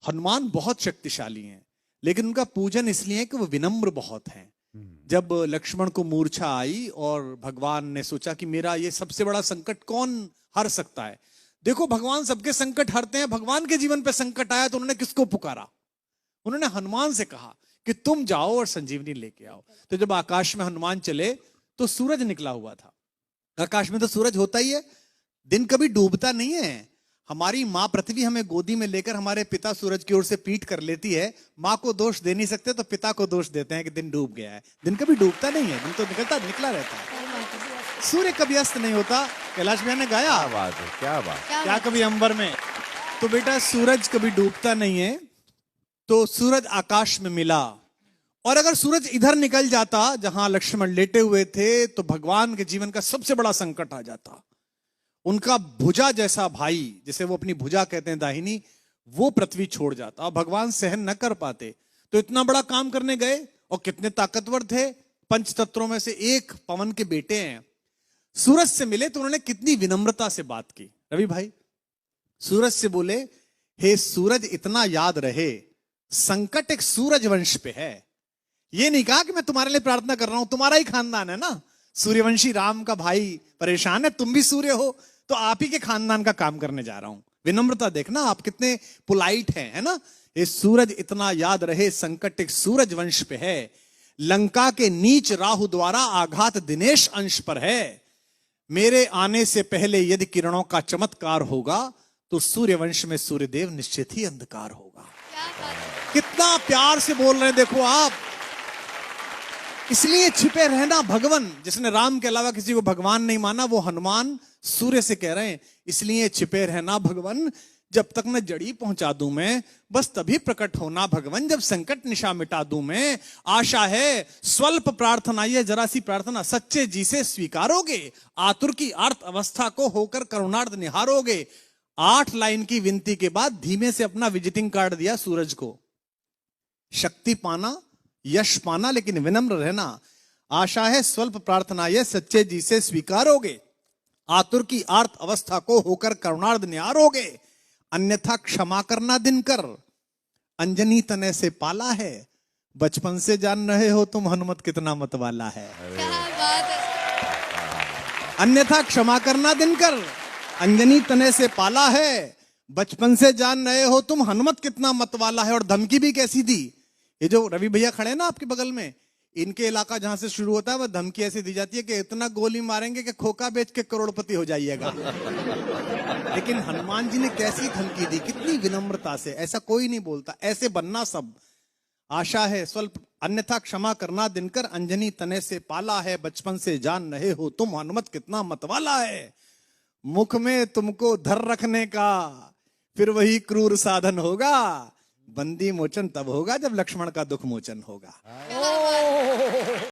हनुमान बहुत शक्तिशाली हैं, लेकिन उनका पूजन इसलिए है कि वो विनम्र बहुत हैं। जब लक्ष्मण को मूर्छा आई और भगवान ने सोचा कि मेरा ये सबसे बड़ा संकट कौन हर सकता है, देखो भगवान सबके संकट हरते हैं, भगवान के जीवन पे संकट आया तो उन्होंने किसको पुकारा? उन्होंने हनुमान से कहा कि तुम जाओ और संजीवनी लेके आओ। तो जब आकाश में हनुमान चले तो सूरज निकला हुआ था। आकाश में तो सूरज होता ही है, दिन कभी डूबता नहीं है। हमारी माँ पृथ्वी हमें गोदी में लेकर हमारे पिता सूरज की ओर से पीठ कर लेती है। माँ को दोष दे नहीं सकते तो पिता को दोष देते हैं कि दिन डूब गया है। दिन कभी डूबता नहीं है, दिन तो निकला रहता है। सूर्य कभी अस्त नहीं होता। कैलाश भैया ने गाया, क्या बात है, क्या बात, क्या कभी अंबर में। तो बेटा सूरज कभी डूबता नहीं है। तो सूरज आकाश में मिला, और अगर सूरज इधर निकल जाता जहां लक्ष्मण लेटे हुए थे तो भगवान के जीवन का सबसे बड़ा संकट आ जाता। उनका भुजा जैसा भाई, जिसे वो अपनी भुजा कहते हैं दाहिनी, वो पृथ्वी छोड़ जाता और भगवान सहन न कर पाते। तो इतना बड़ा काम करने गए, और कितने ताकतवर थे, पंच तत्वों में से एक पवन के बेटे हैं। सूरज से मिले तो उन्होंने कितनी विनम्रता से बात की। रवि भाई सूरज से बोले, हे सूरज इतना याद रहे, संकट एक सूरज वंश पे है। ये नहीं कहा कि मैं तुम्हारे लिए प्रार्थना कर रहा हूं, तुम्हारा ही खानदान है ना, सूर्यवंशी राम का भाई परेशान है, तुम भी सूर्य हो, तो आप ही के खानदान का काम करने जा रहा हूं। विनम्रता देखना आप कितने पोलाइट हैं, है ना। ये सूरज इतना याद रहे, संकट एक सूरज वंश पे है, लंका के नीच राहु द्वारा आघात दिनेश अंश पर है। मेरे आने से पहले यदि किरणों का चमत्कार होगा तो सूर्यवंश में सूर्यदेव निश्चित ही अंधकार होगा। कितना प्यार से बोल रहे हैं देखो आप। इसलिए छिपे रहना भगवान, जिसने राम के अलावा किसी को भगवान नहीं माना, वो हनुमान सूर्य से कह रहे हैं, इसलिए छिपे रहना भगवान, जब तक न जड़ी पहुंचा दूं मैं, बस तभी प्रकट होना भगवान, जब संकट निशा मिटा दूं मैं। आशा है स्वल्प प्रार्थना, ये जरा सी प्रार्थना सच्चे जी से स्वीकारोगे, आतुर की आर्त अवस्था को होकर करुणार्थ निहारोगे। 8 लाइन की विनती के बाद धीमे से अपना विजिटिंग कार्ड दिया सूरज को। शक्ति पाना, यश पाना, लेकिन विनम्र रहना। आशा है स्वल्प प्रार्थना ये सच्चे जी से स्वीकारोगे, आतुर की आर्त अवस्था को होकर करुणार्थ निहारोगे, अन्यथा क्षमा करना दिनकर, अंजनी तने से पाला है, बचपन से जान रहे हो तुम हनुमत कितना मतवाला है। क्या बात है। अन्यथा क्षमा करना दिनकर, अंजनी तने से पाला है, बचपन से जान रहे हो तुम हनुमत कितना मतवाला है। और धमकी भी कैसी दी, ये जो रवि भैया खड़े हैं ना आपके बगल में, इनके इलाका जहां से शुरू होता है वह धमकी ऐसी दी जाती है कि इतना गोली मारेंगे कि खोखा बेच के करोड़पति हो जाइएगा। लेकिन हनुमान जी ने कैसी धमकी दी, कितनी विनम्रता से। ऐसा कोई नहीं बोलता, ऐसे बनना सब। आशा है स्वल्प, अन्यथा क्षमा करना दिनकर, अंजनी तने से पाला है, बचपन से जान रहे हो तुम हनुमत कितना मतवाला है। मुख में तुमको धर रखने का फिर वही क्रूर साधन होगा, बंदी मोचन तब होगा जब लक्ष्मण का दुख मोचन होगा।